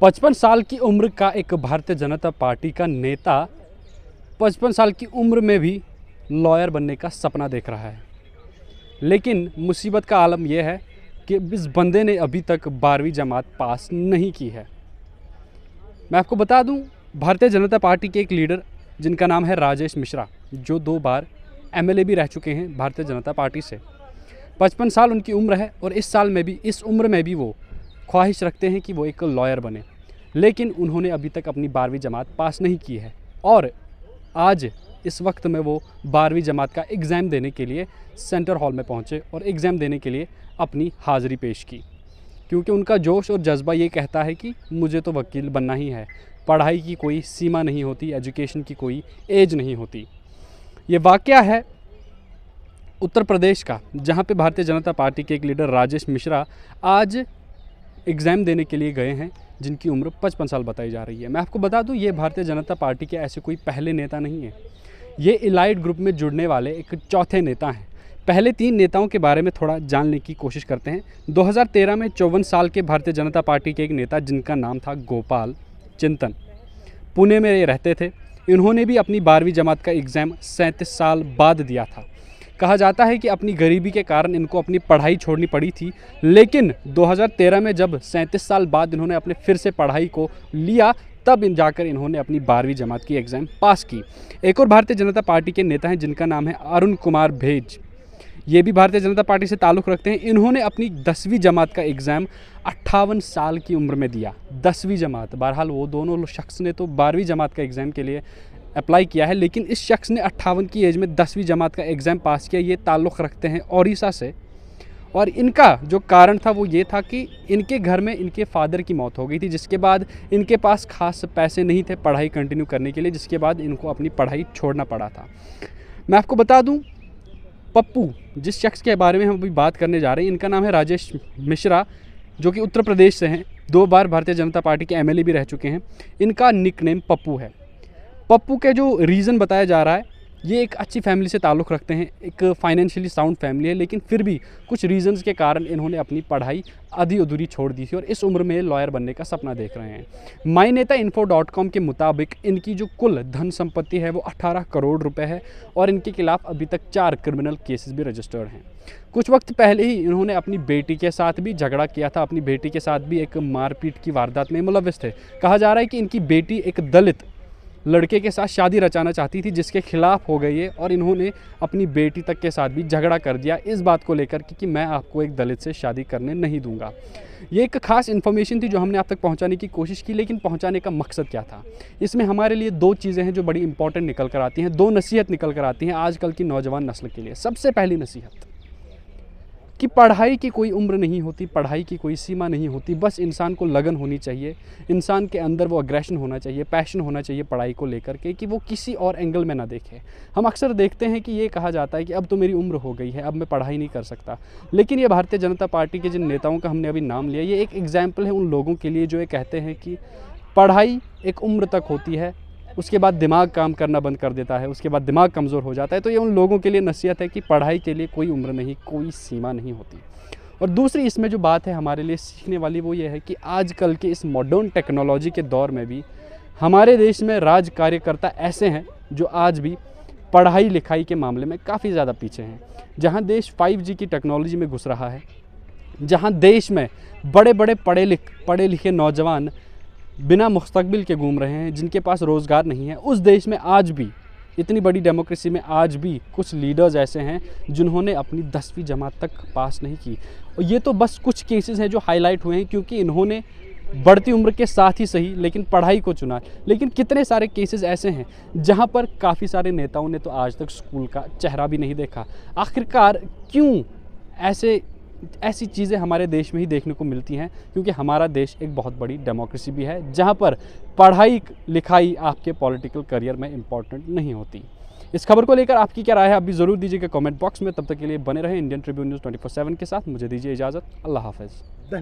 55 साल की उम्र का एक भारतीय जनता पार्टी का नेता 55 साल की उम्र में भी लॉयर बनने का सपना देख रहा है। लेकिन मुसीबत का आलम यह है कि इस बंदे ने अभी तक 12वीं जमात पास नहीं की है। मैं आपको बता दूं, भारतीय जनता पार्टी के एक लीडर जिनका नाम है राजेश मिश्रा, जो 2 बार एमएलए भी रह चुके हैं भारतीय जनता पार्टी से। 55 साल उनकी उम्र है और इस उम्र में भी वो ख्वाहिश रखते हैं कि वो एक लॉयर बने। लेकिन उन्होंने अभी तक अपनी 12वीं जमात पास नहीं की है और आज इस वक्त में वो 12वीं जमात का एग्ज़ाम देने के लिए सेंटर हॉल में पहुँचे और एग्ज़ाम देने के लिए अपनी हाज़िरी पेश की, क्योंकि उनका जोश और जज्बा ये कहता है कि मुझे तो वकील बनना ही है। पढ़ाई की कोई सीमा नहीं होती, एजुकेशन की कोई एज नहीं होती। ये वाक़या है उत्तर प्रदेश का, जहाँ पे भारतीय जनता पार्टी के एक लीडर राजेश मिश्रा आज एग्ज़ाम देने के लिए गए हैं, जिनकी उम्र 55 साल बताई जा रही है। मैं आपको बता दूं, ये भारतीय जनता पार्टी के ऐसे कोई पहले नेता नहीं है। ये इलाइट ग्रुप में जुड़ने वाले एक चौथे नेता हैं। पहले 3 नेताओं के बारे में थोड़ा जानने की कोशिश करते हैं। 2013 में 54 साल के भारतीय जनता पार्टी के एक नेता जिनका नाम था गोपाल चिंतन, पुणे में ये रहते थे। इन्होंने भी अपनी 12वीं जमात का एग्ज़ाम 37 साल बाद दिया था। कहा जाता है कि अपनी गरीबी के कारण इनको अपनी पढ़ाई छोड़नी पड़ी थी, लेकिन 2013 में जब 37 साल बाद इन्होंने अपने फिर से पढ़ाई को लिया, तब जाकर इन्होंने अपनी 12वीं जमात की एग्ज़ाम पास की। एक और भारतीय जनता पार्टी के नेता हैं जिनका नाम है अरुण कुमार बैज। ये भी भारतीय जनता पार्टी से ताल्लुक़ रखते हैं। इन्होंने अपनी 10वीं जमात का एग्ज़ाम 58 साल की उम्र में दिया। 10वीं जमात, बहरहाल वो दोनों शख्स ने तो 12वीं जमात का एग्ज़ाम के लिए अप्लाई किया है, लेकिन इस शख्स ने 58 की एज में 10वीं जमात का एग्ज़ाम पास किया। ये ताल्लुक़ रखते हैं ओडिशा से और इनका जो कारण था वो ये था कि इनके घर में इनके फादर की मौत हो गई थी, जिसके बाद इनके पास खास पैसे नहीं थे पढ़ाई कंटिन्यू करने के लिए, जिसके बाद इनको अपनी पढ़ाई छोड़ना पड़ा था। मैं आपको बता दूं, पप्पू जिस शख्स के बारे में हम अभी बात करने जा रहे हैं, इनका नाम है राजेश मिश्रा, जो कि उत्तर प्रदेश से हैं। 2 बार भारतीय जनता पार्टी के एमएलए भी रह चुके हैं। इनका निकनेम पप्पू है। पप्पू के जो रीज़न बताया जा रहा है, ये एक अच्छी फैमिली से ताल्लुक़ रखते हैं, एक फाइनेंशियली साउंड फैमिली है, लेकिन फिर भी कुछ रीजंस के कारण इन्होंने अपनी पढ़ाई आधी अधूरी छोड़ दी थी और इस उम्र में लॉयर बनने का सपना देख रहे हैं। MyNetaInfo.com के मुताबिक इनकी जो कुल धन संपत्ति है वो 18 करोड़ रुपए है और इनके खिलाफ अभी तक 4 क्रिमिनल केसेस भी रजिस्टर्ड हैं। कुछ वक्त पहले ही इन्होंने अपनी बेटी के साथ भी झगड़ा किया था। अपनी बेटी के साथ भी एक मारपीट की वारदात में मुलव्वस थे। कहा जा रहा है कि इनकी बेटी एक दलित लड़के के साथ शादी रचाना चाहती थी, जिसके खिलाफ हो गई है और इन्होंने अपनी बेटी तक के साथ भी झगड़ा कर दिया इस बात को लेकर कि मैं आपको एक दलित से शादी करने नहीं दूंगा। ये एक खास इन्फॉर्मेशन थी जो हमने आप तक पहुंचाने की कोशिश की, लेकिन पहुंचाने का मकसद क्या था? इसमें हमारे लिए 2 चीज़ें हैं जो बड़ी इंपॉर्टेंट निकल कर आती हैं, 2 नसीहत निकल कर आती हैं आजकल की नौजवान नस्ल के लिए। सबसे पहली नसीहत कि पढ़ाई की कोई उम्र नहीं होती, पढ़ाई की कोई सीमा नहीं होती। बस इंसान को लगन होनी चाहिए, इंसान के अंदर वो अग्रेशन होना चाहिए, पैशन होना चाहिए पढ़ाई को लेकर के, कि वो किसी और एंगल में ना देखे। हम अक्सर देखते हैं कि ये कहा जाता है कि अब तो मेरी उम्र हो गई है, अब मैं पढ़ाई नहीं कर सकता। लेकिन ये भारतीय जनता पार्टी के जिन नेताओं का हमने अभी नाम लिया, ये एक एग्जाम्पल है उन लोगों के लिए जो ये कहते हैं कि पढ़ाई एक उम्र तक होती है, उसके बाद दिमाग काम करना बंद कर देता है, उसके बाद दिमाग कमज़ोर हो जाता है। तो ये उन लोगों के लिए नसीहत है कि पढ़ाई के लिए कोई उम्र नहीं, कोई सीमा नहीं होती। और दूसरी इसमें जो बात है हमारे लिए सीखने वाली, वो ये है कि आजकल के इस मॉडर्न टेक्नोलॉजी के दौर में भी हमारे देश में राज कार्यकर्ता ऐसे हैं जो आज भी पढ़ाई लिखाई के मामले में काफ़ी ज़्यादा पीछे हैं। जहाँ देश 5G की टेक्नोलॉजी में घुस रहा है, जहाँ देश में बड़े बड़े पढ़े लिखे नौजवान बिना मुस्तकबिल के घूम रहे हैं, जिनके पास रोज़गार नहीं है, उस देश में आज भी, इतनी बड़ी डेमोक्रेसी में आज भी कुछ लीडर्स ऐसे हैं जिन्होंने अपनी 10वीं जमात तक पास नहीं की। और ये तो बस कुछ केसेस हैं जो हाईलाइट हुए हैं क्योंकि इन्होंने बढ़ती उम्र के साथ ही सही लेकिन पढ़ाई को चुना। लेकिन कितने सारे केसेस ऐसे हैं जहाँ पर काफ़ी सारे नेताओं ने तो आज तक स्कूल का चेहरा भी नहीं देखा। आखिरकार क्यों ऐसी चीज़ें हमारे देश में ही देखने को मिलती हैं? क्योंकि हमारा देश एक बहुत बड़ी डेमोक्रेसी भी है, जहां पर पढ़ाई लिखाई आपके पॉलिटिकल करियर में इम्पॉर्टेंट नहीं होती। इस खबर को लेकर आपकी क्या राय है, आप भी ज़रूर दीजिएगा कमेंट बॉक्स में। तब तक के लिए बने रहे इंडियन ट्रिब्यून न्यूज़ 24/7 के साथ। मुझे दीजिए इजाज़त। अल्लाह हाफ़िज़।